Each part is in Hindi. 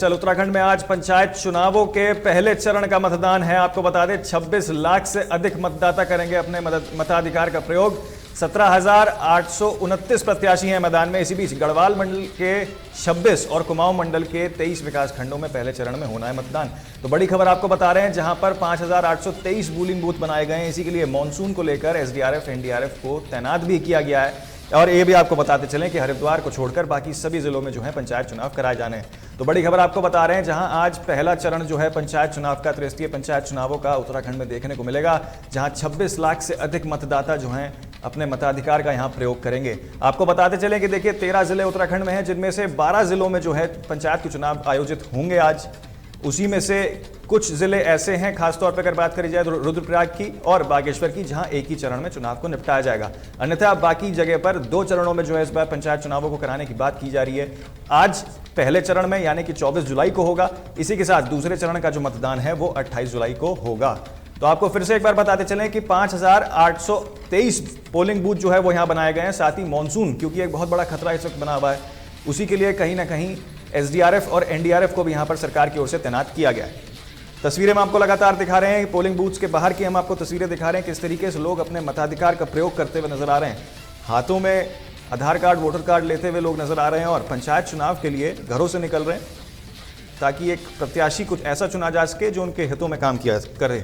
उत्तराखंड में आज पंचायत चुनावों के पहले चरण का मतदान है। आपको बता दें 26 लाख से अधिक मतदाता करेंगे अपने मताधिकार का प्रयोग। 17,829 प्रत्याशी हैं मैदान में। इसी बीच गढ़वाल मंडल के 26 और कुमाऊं मंडल के 23 विकास खंडों में पहले चरण में होना है मतदान। तो बड़ी खबर आपको बता रहे हैं, जहां पर 5,823 पोलिंग बूथ बनाए गए हैं। इसी के लिए मॉनसून को लेकर एसडीआरएफ एनडीआरएफ को तैनात भी किया गया है। और ये भी आपको बताते चलें कि हरिद्वार को छोड़कर बाकी सभी जिलों में जो है पंचायत चुनाव कराए जाने हैं। तो बड़ी खबर आपको बता रहे हैं, जहां आज पहला चरण जो है पंचायत चुनाव का, त्रिस्तरीय पंचायत चुनावों का उत्तराखंड में देखने को मिलेगा, जहां 26 लाख से अधिक मतदाता जो हैं अपने मताधिकार का यहां प्रयोग करेंगे। आपको बताते चलें कि देखिए 13 जिले उत्तराखंड में हैं, जिनमें से 12 जिलों में जो है पंचायत के चुनाव आयोजित होंगे आज। उसी में से कुछ जिले ऐसे हैं, खासतौर पर अगर बात करी जाए तो रुद्रप्रयाग की और बागेश्वर की, जहां एक ही चरण में चुनाव को निपटाया जाएगा। अन्यथा बाकी जगह पर 2 चरणों में जो है इस बार पंचायत चुनावों को कराने की बात की जा रही है। आज पहले चरण में यानी कि 24 जुलाई को होगा। इसी के साथ दूसरे चरण का जो मतदान है वो 28 जुलाई को होगा। तो आपको फिर से एक बार बताते चलें कि 5,823 पोलिंग बूथ जो है वो यहां बनाए गए हैं। साथ ही मॉनसून, क्योंकि एक बहुत बड़ा खतरा इस वक्त बना हुआ है, उसी के लिए कहीं ना कहीं एसडीआरएफ और एनडीआरएफ को भी यहां पर सरकार की ओर से तैनात किया गया है। तस्वीरें हम आपको लगातार दिखा रहे हैं, पोलिंग बूथ्स के बाहर की हम आपको तस्वीरें दिखा रहे हैं, किस तरीके से लोग अपने मताधिकार का प्रयोग करते हुए नजर आ रहे हैं। हाथों में आधार कार्ड, वोटर कार्ड लेते हुए लोग नजर आ रहे हैं और पंचायत चुनाव के लिए घरों से निकल रहे हैं, ताकि एक प्रत्याशी कुछ ऐसा चुना जा सके जो उनके हितों में काम किया करे।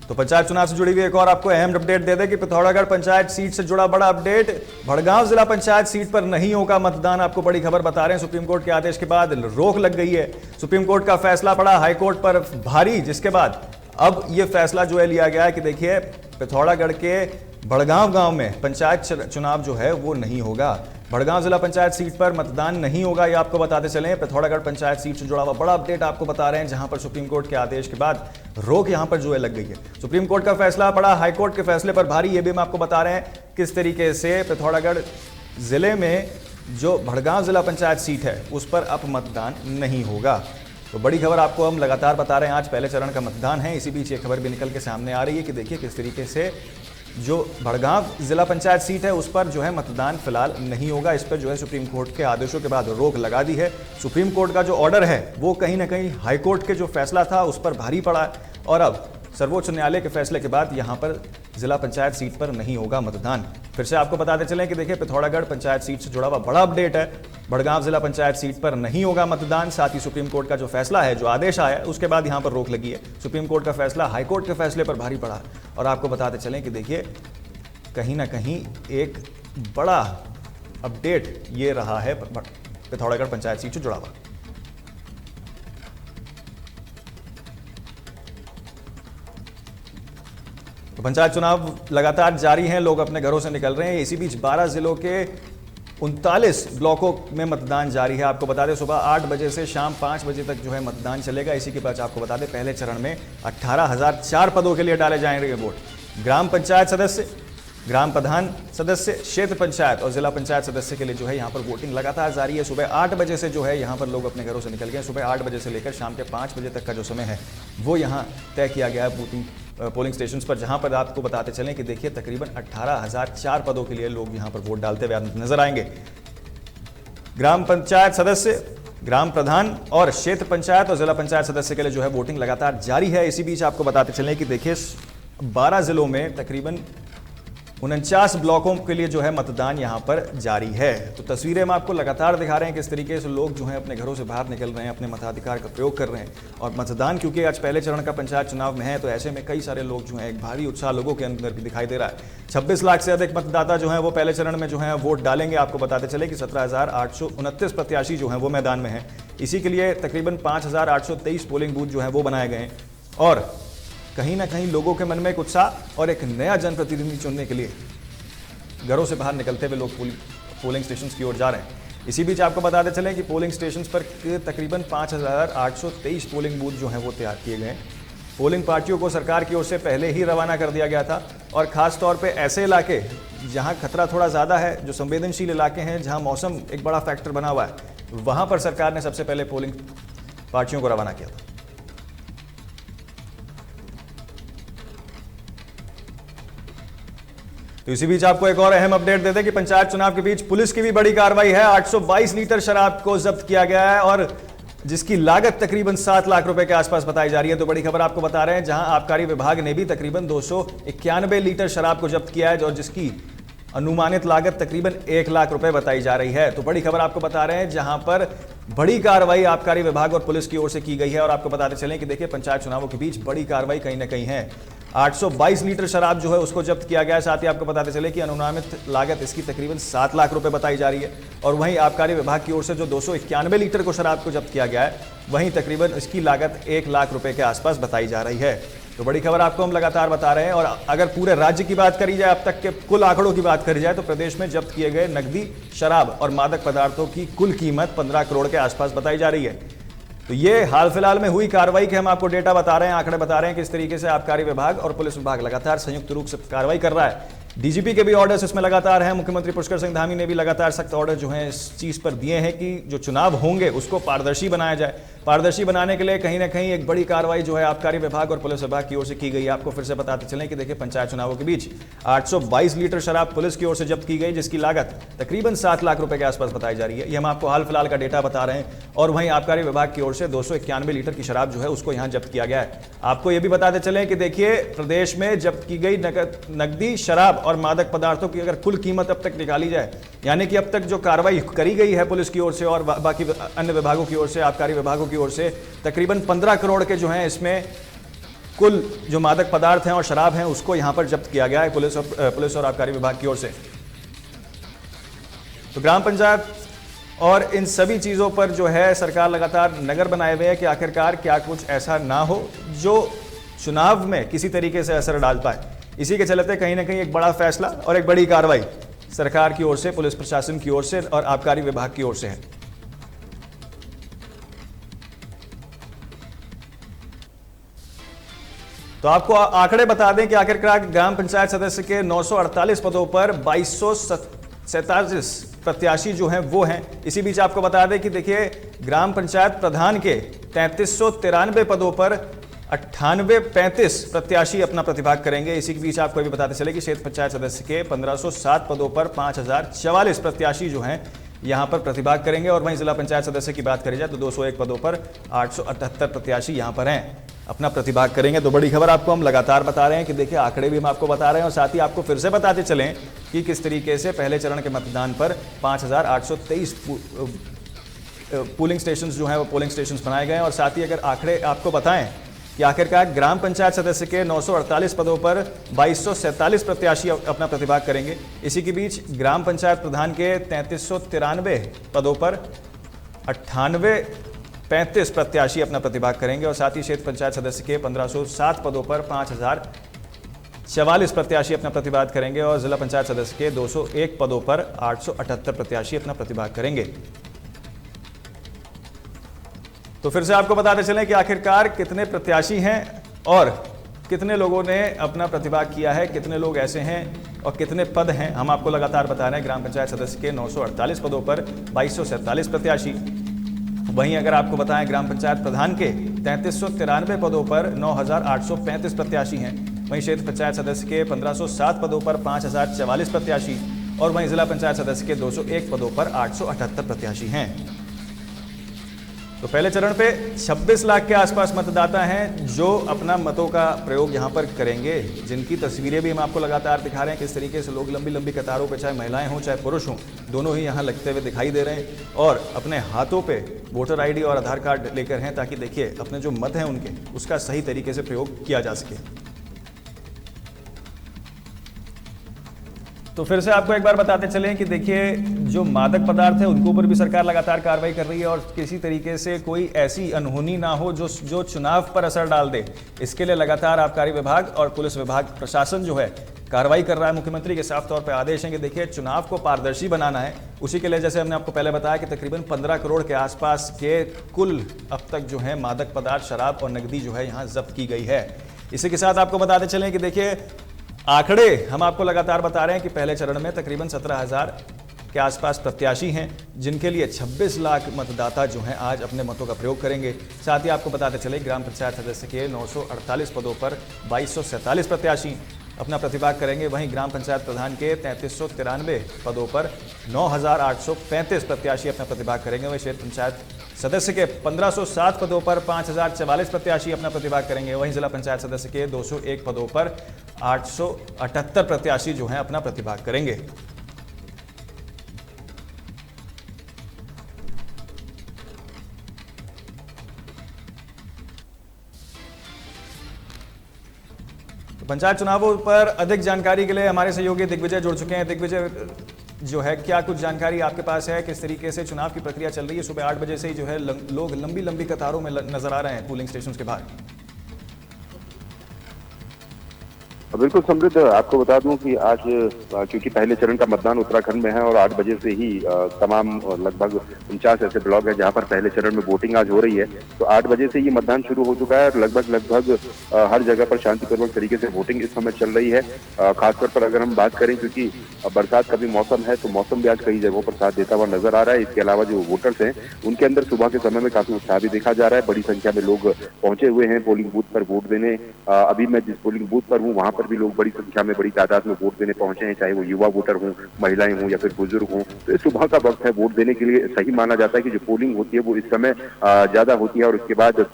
तो पंचायत चुनाव से जुड़ी हुई एक और आपको अहम अपडेट दे दें कि पिथौरागढ़ पंचायत सीट से जुड़ा बड़ा अपडेट। भड़गांव जिला पंचायत सीट पर नहीं होगा मतदान। आपको बड़ी खबर बता रहे हैं, सुप्रीम कोर्ट के आदेश के बाद रोक लग गई है। सुप्रीम कोर्ट का फैसला पड़ा हाई कोर्ट पर भारी, जिसके बाद अब यह फैसला जो है लिया गया है कि देखिए पिथौरागढ़ के भड़गांव गांव में पंचायत चुनाव जो है वो नहीं होगा। भड़गांव जिला पंचायत सीट पर मतदान नहीं होगा, ये आपको बताते चलें। पिथौरागढ़ पंचायत सीट से जुड़ा हुआ बड़ा अपडेट आपको बता रहे हैं, जहां पर सुप्रीम कोर्ट के आदेश के बाद रोक यहां पर जो है लग गई है। सुप्रीम कोर्ट का फैसला पड़ा हाई कोर्ट के फैसले पर भारी, ये भी हम आपको बता रहे हैं किस तरीके से पिथौरागढ़ जिले में जो भड़गांव जिला पंचायत सीट है उस पर अब मतदान नहीं होगा। तो बड़ी खबर आपको हम लगातार बता रहे हैं, आज पहले चरण का मतदान है। इसी बीच ये खबर भी निकल के सामने आ रही है कि देखिए किस तरीके से जो भड़गांव जिला पंचायत सीट है उस पर जो है मतदान फिलहाल नहीं होगा। इस पर जो है सुप्रीम कोर्ट के आदेशों के बाद रोक लगा दी है। सुप्रीम कोर्ट का जो ऑर्डर है वो कहीं ना कहीं हाई कोर्ट के जो फैसला था उस पर भारी पड़ा है, और अब सर्वोच्च न्यायालय के फैसले के बाद यहां पर जिला पंचायत सीट पर नहीं होगा मतदान। फिर से आपको बताते चलें कि देखिए पिथौरागढ़ पंचायत सीट से जुड़ा हुआ बड़ा अपडेट है। भड़गांव जिला पंचायत सीट पर नहीं होगा मतदान। साथ ही सुप्रीम कोर्ट का जो फैसला है, जो आदेश आया है, उसके बाद यहां पर रोक लगी है। सुप्रीम कोर्ट का फैसला हाई कोर्ट के फैसले पर भारी पड़ा है। और आपको बताते चलें कि देखिए कहीं ना कहीं एक बड़ा अपडेट ये रहा है पिथौरागढ़ पंचायत सीट से जुड़ा हुआ। तो पंचायत चुनाव लगातार जारी हैं, लोग अपने घरों से निकल रहे हैं। इसी बीच 12 जिलों के 39 ब्लॉकों में मतदान जारी है। आपको बता दें सुबह 8 बजे से शाम 5 बजे तक जो है मतदान चलेगा। इसी के बाद आपको बता दें पहले चरण में 18,004 पदों के लिए डाले जाएंगे वोट। ग्राम पंचायत सदस्य, ग्राम प्रधान सदस्य, क्षेत्र पंचायत और जिला पंचायत सदस्य के लिए जो है यहाँ पर वोटिंग लगातार जारी है। सुबह 8 बजे से जो है यहाँ पर लोग अपने घरों से निकल गए। सुबह 8 बजे से लेकर शाम के 5 बजे तक का जो समय है वो यहाँ तय किया गया है पोलिंग स्टेशन पर, जहां पर आपको बताते चलें कि देखिए तकरीबन 18,004 पदों के लिए लोग यहां पर वोट डालते हुए नजर आएंगे। ग्राम पंचायत सदस्य, ग्राम प्रधान और क्षेत्र पंचायत और जिला पंचायत सदस्य के लिए जो है वोटिंग लगातार जारी है। इसी बीच आपको बताते चलें कि देखिए 12 जिलों में तकरीबन 49 ब्लॉकों के लिए जो है मतदान यहां पर जारी है। तो तस्वीरें हम आपको लगातार दिखा रहे हैं किस तरीके से लोग जो हैं अपने घरों से बाहर निकल रहे हैं, अपने मताधिकार का प्रयोग कर रहे हैं। और मतदान क्योंकि आज पहले चरण का पंचायत चुनाव में है, तो ऐसे में कई सारे लोग जो हैं, एक भारी उत्साह लोगों के अंदर भी दिखाई दे रहा है। 26 लाख से अधिक मतदाता जो हैं वो पहले चरण में जो है वोट डालेंगे। आपको बताते चले कि 17,829 प्रत्याशी जो हैं वो मैदान में हैं। इसी के लिए तकरीबन 5,823 पोलिंग बूथ जो है वो बनाए गए हैं। और कहीं ना कहीं लोगों के मन में एक उत्साह और एक नया जनप्रतिनिधि चुनने के लिए घरों से बाहर निकलते हुए लोग पोलिंग स्टेशन की ओर जा रहे हैं। इसी बीच आपको बताते चलें कि पोलिंग स्टेशन पर तकरीबन 5,823 पोलिंग बूथ जो हैं वो तैयार किए गए हैं। पोलिंग पार्टियों को सरकार की ओर से पहले ही रवाना कर दिया गया था, और खास तौर पे ऐसे इलाके जहां खतरा थोड़ा ज़्यादा है, जो संवेदनशील इलाके हैं, जहां मौसम एक बड़ा फैक्टर बना हुआ है, वहां पर सरकार ने सबसे पहले पोलिंग पार्टियों को रवाना किया था। तो इसी बीच आपको एक और अहम अपडेट देते हैं कि पंचायत चुनाव के बीच पुलिस की भी बड़ी कार्रवाई है। 822 लीटर शराब को जब्त किया गया है और जिसकी लागत तकरीबन 7 लाख रुपए के आसपास बताई जा रही है। तो बड़ी खबर आपको बता रहे हैं, जहां आबकारी विभाग ने भी तकरीबन 291 लीटर शराब को जब्त किया है और जिसकी अनुमानित लागत तकरीबन 1 लाख रुपए बताई जा रही है। तो बड़ी खबर आपको बता रहे हैं, जहां पर बड़ी कार्रवाई आबकारी विभाग और पुलिस की ओर से की गई है। और आपको बताते चलें कि देखिए, पंचायत चुनावों के बीच बड़ी कार्रवाई कहीं ना कहीं है। 822 लीटर शराब जो है उसको जब्त किया गया है। साथ ही आपको बताते चले कि अनुमानित लागत इसकी तकरीबन 7 लाख रुपए बताई जा रही है। और वहीं आबकारी विभाग की ओर से जो 291 लीटर को शराब को जब्त किया गया है, वहीं तकरीबन इसकी लागत 1 लाख रुपए के आसपास बताई जा रही है। तो बड़ी खबर आपको हम लगातार बता रहे हैं। और अगर पूरे राज्य की बात करी जाए, अब तक के कुल आंकड़ों की बात करी जाए, तो प्रदेश में जब्त किए गए नकदी, शराब और मादक पदार्थों की कुल कीमत 15 करोड़ के आसपास बताई जा रही है। तो ये हाल फिलहाल में हुई कार्रवाई के हम आपको डेटा बता रहे हैं, आंकड़े बता रहे हैं किस तरीके से आबकारी विभाग और पुलिस विभाग लगातार संयुक्त रूप से कार्रवाई कर रहा है। डीजीपी के भी ऑर्डर्स इसमें लगातार हैं। मुख्यमंत्री पुष्कर सिंह धामी ने भी लगातार सख्त ऑर्डर जो हैं इस चीज पर दिए हैं कि जो चुनाव होंगे उसको पारदर्शी बनाया जाए। पारदर्शी बनाने के लिए कहीं ना कहीं एक बड़ी कार्रवाई जो है आबकारी विभाग और पुलिस विभाग की ओर से की गई है। आपको फिर से बताते चलें कि देखिए, पंचायत चुनावों के बीच 822 लीटर शराब पुलिस की ओर से जब्त की गई, जिसकी लागत तकरीबन 7 लाख रुपए के आसपास बताई जा रही है। ये हम आपको हाल फिलहाल का डेटा बता रहे हैं। और वहीं आबकारी विभाग की ओर से 291 लीटर की शराब जो है उसको यहाँ जब्त किया गया है। आपको ये भी बताते चलें कि देखिए, प्रदेश में जब्त की गई नकदी, शराब और मादक पदार्थों की अगर कुल कीमत अब तक निकाली जाए, यानी कि अब तक जो कार्रवाई करी गई है पुलिस की ओर से और बाकी अन्य विभागों की ओर से, आबकारी विभागों की ओर से, तकरीबन 15 करोड़ के जो हैं इसमें कुल जो मादक पदार्थ हैं और शराब हैं उसको यहां पर जब्त किया गया है पुलिस और आबकारी विभाग की ओर से। तो ग्राम पंचायत और इन सभी चीजों पर जो है सरकार लगातार नजर बनाए हुए है कि आखिरकार क्या कुछ ऐसा ना हो जो चुनाव में किसी तरीके से असर डाल पाए। इसी के चलते कहीं ना कहीं एक बड़ा फैसला और एक बड़ी कार्रवाई सरकार की ओर से, पुलिस प्रशासन की ओर से और आबकारी विभाग की ओर से है। तो आपको आंकड़े बता दें कि आखिरकार ग्राम पंचायत सदस्य के 948 पदों पर 2247 प्रत्याशी जो हैं वो हैं। इसी बीच आपको बता दें कि देखिए, ग्राम पंचायत प्रधान के 3393 पदों पर 9835 प्रत्याशी अपना प्रतिभाग करेंगे। इसी के बीच आपको भी बताते चले कि क्षेत्र पंचायत सदस्य के 1507 पदों पर 5044 प्रत्याशी जो हैं यहां पर प्रतिभाग करेंगे। और वहीं जिला पंचायत सदस्य की बात करी जाए तो 201 पदों पर 878 प्रत्याशी यहां पर हैं, अपना प्रतिभाग करेंगे। तो बड़ी खबर आपको हम लगातार बता रहे हैं कि देखिए, आंकड़े भी हम आपको बता रहे हैं और साथ ही आपको फिर से बताते चलें कि किस तरीके से पहले चरण के मतदान पर 5823 पोलिंग स्टेशन जो हैं वो पोलिंग स्टेशन बनाए गए हैं। और साथ ही अगर आंकड़े आपको बताएं कि आखिरकार ग्राम पंचायत सदस्य के 948 पदों पर 2247 प्रत्याशी अपना प्रतिभाग करेंगे। इसी के बीच ग्राम पंचायत प्रधान के 3393 पदों पर 9835 प्रत्याशी अपना प्रतिभाग करेंगे। और साथ ही क्षेत्र पंचायत सदस्य के 1507 पदों पर 5044 प्रत्याशी अपना प्रतिभाग करेंगे। और जिला पंचायत सदस्य के 201 पदों पर 878 प्रत्याशी अपना प्रतिभाग करेंगे। तो फिर से आपको बताते चलें कि आखिरकार कितने प्रत्याशी हैं और कितने लोगों ने अपना प्रतिभाग किया है, कितने लोग ऐसे हैं और कितने पद हैं, हम आपको लगातार बता रहे हैं। ग्राम पंचायत सदस्य के 948 पदों पर 2247 प्रत्याशी। वहीं अगर आपको बताएं, ग्राम पंचायत प्रधान के 3393 पदों पर 9835 प्रत्याशी हैं। वहीं क्षेत्र पंचायत सदस्य के 1507 पदों पर 5044 प्रत्याशी और वहीं जिला पंचायत सदस्य के 201 पदों पर 878 प्रत्याशी हैं। तो पहले चरण पे 26 लाख के आसपास मतदाता हैं जो अपना मतों का प्रयोग यहां पर करेंगे, जिनकी तस्वीरें भी हम आपको लगातार दिखा रहे हैं किस तरीके से लोग लंबी लंबी कतारों पे, चाहे महिलाएं हों चाहे पुरुष हों, दोनों ही यहां लगते हुए दिखाई दे रहे हैं और अपने हाथों पे वोटर आईडी और आधार कार्ड लेकर हैं, ताकि देखिए अपने जो मत हैं उनके उसका सही तरीके से प्रयोग किया जा सके। तो फिर से आपको एक बार बताते चलें कि देखिए, जो मादक पदार्थ है उनके ऊपर भी सरकार लगातार कार्रवाई कर रही है और किसी तरीके से कोई ऐसी अनहोनी ना हो जो चुनाव पर असर डाल दे, इसके लिए लगातार आबकारी विभाग और पुलिस विभाग प्रशासन जो है कार्रवाई कर रहा है। मुख्यमंत्री के साफ तौर पर आदेश हैं कि देखिए, चुनाव को पारदर्शी बनाना है। उसी के लिए जैसे हमने आपको पहले बताया कि तकरीबन 15 करोड़ के आसपास के कुल अब तक जो है मादक पदार्थ, शराब और नकदी जो है यहाँ जब्त की गई है। इसी के साथ आपको बताते चलें कि देखिए, आंकड़े हम आपको लगातार बता रहे हैं कि पहले चरण में तकरीबन 17,000 के आसपास प्रत्याशी हैं, जिनके लिए 26 लाख मतदाता जो हैं आज अपने मतों का प्रयोग करेंगे। साथ ही आपको बताते चले ग्राम पंचायत सदस्य के 948 पदों पर 2247 प्रत्याशी अपना प्रतिभाग करेंगे। वहीं ग्राम पंचायत प्रधान के 3393 पदों पर 9835 प्रत्याशी अपना प्रतिभाग करेंगे। वहीं क्षेत्र पंचायत सदस्य के 1507 पदों पर 5044 प्रत्याशी अपना प्रतिभाग करेंगे। वहीं जिला पंचायत सदस्य के 201 पदों पर 878 प्रत्याशी जो हैं अपना प्रतिभाग करेंगे। पंचायत चुनावों पर अधिक जानकारी के लिए हमारे सहयोगी दिग्विजय जुड़ चुके हैं। दिग्विजय जो है, क्या कुछ जानकारी आपके पास है, किस तरीके से चुनाव की प्रक्रिया चल रही है? सुबह 8 बजे से ही जो है लोग लंबी लंबी कतारों में नजर आ रहे हैं पोलिंग स्टेशन के बाहर। बिल्कुल समृद्ध, आपको बता दूं कि आज क्योंकि पहले चरण का मतदान उत्तराखंड में है और 8 बजे से ही तमाम लगभग 49 ऐसे ब्लॉक है जहां पर पहले चरण में वोटिंग आज हो रही है। तो 8 बजे से ये मतदान शुरू हो चुका है और लगभग हर जगह पर शांतिपूर्वक तरीके से वोटिंग इस समय चल रही है। खासतौर पर अगर हम बात करें, क्योंकि बरसात का भी मौसम है, तो मौसम भी आज कई जगहों पर साथ देता हुआ नजर आ रहा है। इसके अलावा जो वोटर्स हैं उनके अंदर सुबह के समय में काफी उत्साह भी देखा जा रहा है। बड़ी संख्या में लोग पहुंचे हुए हैं पोलिंग बूथ पर वोट देने। अभी मैं जिस पोलिंग बूथ पर हूँ वहां पर भी लोग बड़ी संख्या में, बड़ी तादाद में वोट देने पहुंचे हैं, चाहे वो युवा वोटर हों, महिलाएं हों या फिर बुजुर्ग हों। तो सुबह का वक्त है, वोट देने के लिए सही माना जाता है कि जो पोलिंग होती है वो इस समय ज्यादा होती है और उसके बाद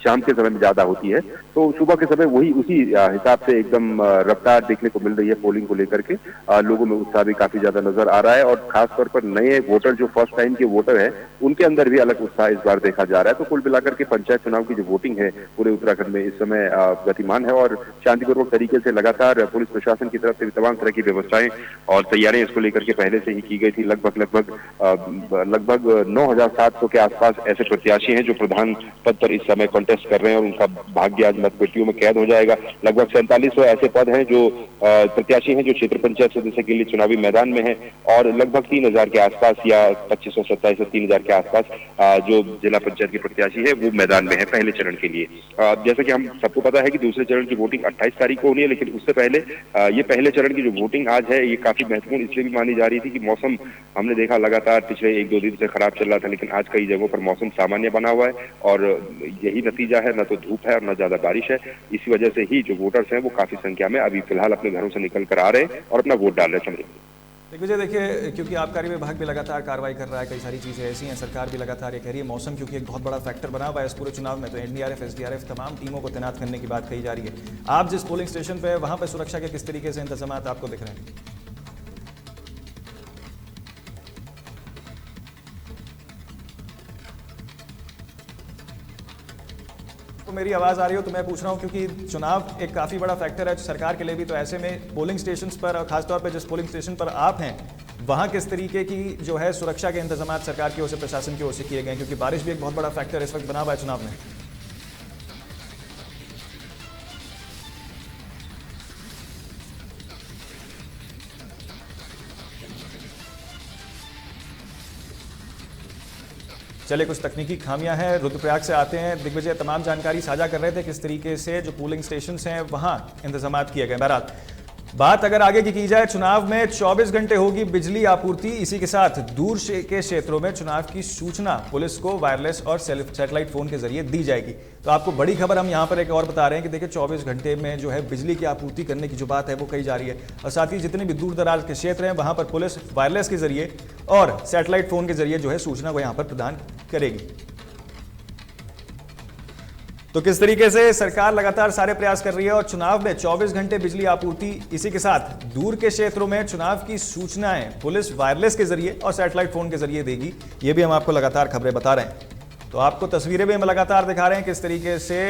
शाम के समय में ज्यादा होती है। तो सुबह के समय वही उसी हिसाब से एकदम रफ्तार देखने को मिल रही है पोलिंग को लेकर के। लोगों में उत्साह भी काफी ज्यादा नजर आ रहा है और खासतौर पर नए वोटर जो फर्स्ट टाइम के वोटर है उनके अंदर भी अलग उत्साह इस बार देखा जा रहा है। तो कुल मिलाकर के पंचायत चुनाव की जो वोटिंग है पूरे उत्तराखंड में इस समय गतिमान है और शांतिपूर्वक तरीके से लगातार पुलिस प्रशासन की तरफ से तमाम तरह की व्यवस्थाएं और तैयारियां इसको लेकर के पहले से ही की गई थी। लगभग 9700 के आसपास ऐसे प्रत्याशी हैं जो प्रधान पद पर इस समय कॉन्टेस्ट कर रहे हैं और उनका भाग्य आज मतपेटियों में कैद हो जाएगा। लगभग 4700 ऐसे पद हैं जो प्रत्याशी हैं जो क्षेत्र पंचायत सदस्य के लिए चुनावी मैदान में हैं और लगभग 3000 के आसपास या 2527 से 3000 के आसपास जो जिला पंचायत के प्रत्याशी है वो मैदान में है पहले चरण के लिए। जैसा कि हम सबको पता है कि दूसरे चरण की वोटिंग 28 तारीख को होनी है, लेकिन उससे पहले ये पहले चरण की जो वोटिंग आज है ये काफी महत्वपूर्ण इसलिए भी मानी जा रही थी कि मौसम हमने देखा लगातार पिछले 1-2 दिन से खराब चल रहा था, लेकिन आज कई जगहों पर मौसम सामान्य बना हुआ है और यही नतीजा है, न तो धूप है और न ज्यादा बारिश है। इसी वजह से ही जो वोटर्स हैं वो काफी संख्या में अभी फिलहाल अपने घरों से निकल कर आ रहे हैं और अपना वोट डाल रहे हैं। दिग्विजय, देखिए, क्योंकि आबकारी विभाग भी लगातार कार्रवाई कर रहा है, कई सारी चीज़ें ऐसी हैं, सरकार भी लगातार ये कह रही है, मौसम क्योंकि एक बहुत बड़ा फैक्टर बना हुआ है इस पूरे चुनाव में, तो एनडीआरएफ, एसडीआरएफ तमाम टीमों को तैनात करने की बात कही जा रही है। आप जिस पोलिंग स्टेशन पे वहां पर सुरक्षा के किस तरीके से इंतजाम आपको दिख रहे हैं? तो मेरी आवाज़ आ रही हो तो मैं पूछ रहा हूं, क्योंकि चुनाव एक काफ़ी बड़ा फैक्टर है सरकार के लिए भी, तो ऐसे में पोलिंग स्टेशंस पर और खासतौर पर जिस पोलिंग स्टेशन पर आप हैं वहां किस तरीके की जो है सुरक्षा के इंतजाम सरकार की ओर से, प्रशासन की ओर से किए गए, क्योंकि बारिश भी एक बहुत बड़ा फैक्टर इस वक्त बना हुआ है चुनाव में? चलिए, कुछ तकनीकी खामियां हैं, रुद्रप्रयाग से आते हैं। दिग्विजय तमाम जानकारी साझा कर रहे थे किस तरीके से जो पोलिंग स्टेशंस हैं वहां इंतजाम किए गए। बहरहाल बात अगर आगे की जाए, चुनाव में 24 घंटे होगी बिजली आपूर्ति। इसी के साथ दूर के क्षेत्रों में चुनाव की सूचना पुलिस को वायरलेस और सैटेलाइट फोन के जरिए दी जाएगी। तो आपको बड़ी खबर हम यहां पर एक और बता रहे हैं कि देखिए 24 घंटे में जो है बिजली की आपूर्ति करने की जो बात है वो कही जा रही है और साथ ही जितने भी दूर दराज के क्षेत्र हैं वहां पर पुलिस वायरलेस के जरिए और सैटेलाइट फोन के जरिए जो है सूचना को यहां पर प्रदान करेगी। तो किस तरीके से सरकार लगातार सारे प्रयास कर रही है और चुनाव में 24 घंटे बिजली आपूर्ति, इसी के साथ दूर के क्षेत्रों में चुनाव की सूचनाएं पुलिस वायरलेस के जरिए और सैटेलाइट फोन के जरिए देगी, ये भी हम आपको लगातार खबरें बता रहे हैं। तो आपको तस्वीरें भी हम लगातार दिखा रहे हैं किस तरीके से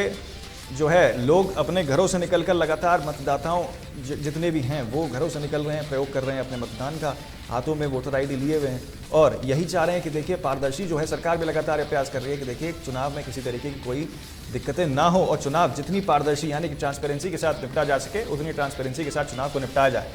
जो है लोग अपने घरों से निकलकर लगातार मतदाताओं जितने भी हैं वो घरों से निकल रहे हैं, प्रयोग कर रहे हैं अपने मतदान का, हाथों में वोटर आईडी लिए हुए हैं और यही चाह रहे हैं कि देखिए पारदर्शी जो है, सरकार भी लगातार प्रयास कर रही है कि देखिए चुनाव में किसी तरीके की कोई दिक्कतें ना हो और चुनाव जितनी पारदर्शी यानी कि ट्रांसपेरेंसी के साथ निपटा जा सके उतनी ट्रांसपेरेंसी के साथ चुनाव को निपटाया जाए।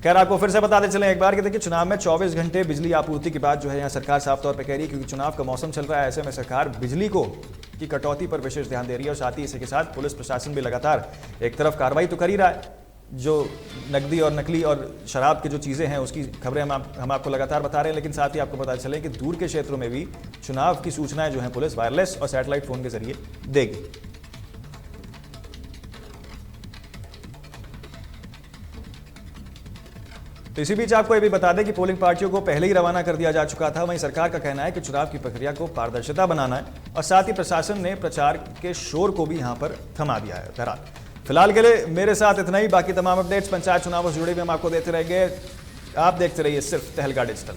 खैर, आपको फिर से बताते चलें एक बार कि देखिए चुनाव में 24 घंटे बिजली आपूर्ति की बात जो है यहाँ सरकार साफ तौर पर कह रही है, क्योंकि चुनाव का मौसम चल रहा है, ऐसे में सरकार बिजली की कटौती पर विशेष ध्यान दे रही है और साथ ही इसी के साथ पुलिस प्रशासन भी लगातार एक तरफ कार्रवाई तो कर ही रहा है, जो नकदी और नकली और शराब की जो चीज़ें हैं उसकी खबरें हम आपको लगातार बता रहे हैं, लेकिन साथ ही आपको पता चले कि दूर के क्षेत्रों में भी चुनाव की सूचनाएं जो हैं पुलिस वायरलेस और सैटेलाइट फोन के जरिए देगी। तो इसी बीच आपको ये भी बता दें कि पोलिंग पार्टियों को पहले ही रवाना कर दिया जा चुका था। वहीं सरकार का कहना है कि चुनाव की प्रक्रिया को पारदर्शिता बनाना है और साथ ही प्रशासन ने प्रचार के शोर को भी यहां पर थमा दिया है। बहरहाल फिलहाल के लिए मेरे साथ इतना ही। बाकी तमाम अपडेट्स पंचायत चुनावों से जुड़े हुए हम आपको देते रहेंगे। आप देखते रहिए सिर्फ तहलका डिजिटल।